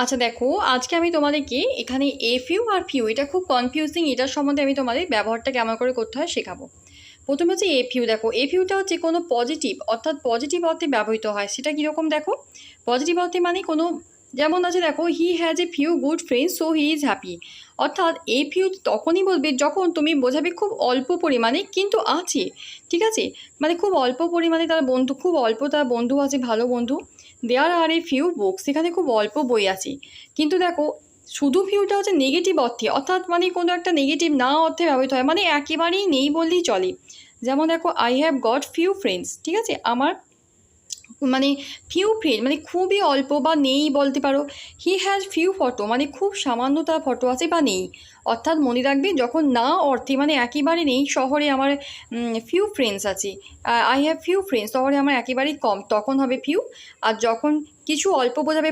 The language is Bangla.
আচ্ছা দেখো, আজকে আমি তোমাদেরকে এখানে এ ফিউ আর ফিউ এটা খুব কনফিউজিং, এটার সম্বন্ধে আমি তোমাদের ব্যবহারটা কেমন করে করতে হয় শেখাবো। প্রথমে হচ্ছে এ ফিউ। দেখো, এ ফিউটা হচ্ছে কোনো পজিটিভ অর্থাৎ পজিটিভ অর্থে ব্যবহৃত হয়। সেটা কীরকম দেখো, পজিটিভ অর্থে মানে কোনো, যেমন আছে দেখো, he has a few good friends so he is happy. অর্থাৎ এ ফিউ তখনই বলবে যখন তুমি বোঝাবে খুব অল্প পরিমাণে কিন্তু আছে, ঠিক আছে, মানে খুব অল্প পরিমাণে তার বন্ধু, খুব অল্প তার বন্ধু আছে, ভালো বন্ধু। দেয়ার আর এ ফিউ বুকস, সেখানে খুব অল্প বই আছে। কিন্তু দেখো, শুধু ফিউটা হচ্ছে নেগেটিভ অর্থে, অর্থাৎ মানে কোনো একটা নেগেটিভ না অর্থে ব্যবহৃত হয়, মানে একেবারেই নেই বললেই চলে। যেমন দেখো, I have got few friends, ঠিক আছে, আমার মানে ফিউ ফ্রেন্ড মানে খুবই অল্প বা নেই বলতে পারো। হি হ্যাজ ফিউ ফটো মানে খুব সামান্য তার ফটো আছে বা নেই। অর্থাৎ মনে রাখবে, যখন না অর্থে মানে একেবারে নেই, শহরে আমার ফিউ ফ্রেন্ডস আছে, আই হ্যাভ ফিউ ফ্রেন্ডস, শহরে আমার একেবারেই কম, তখন হবে ফিউ। আর যখন কিছু অল্প বোঝাবে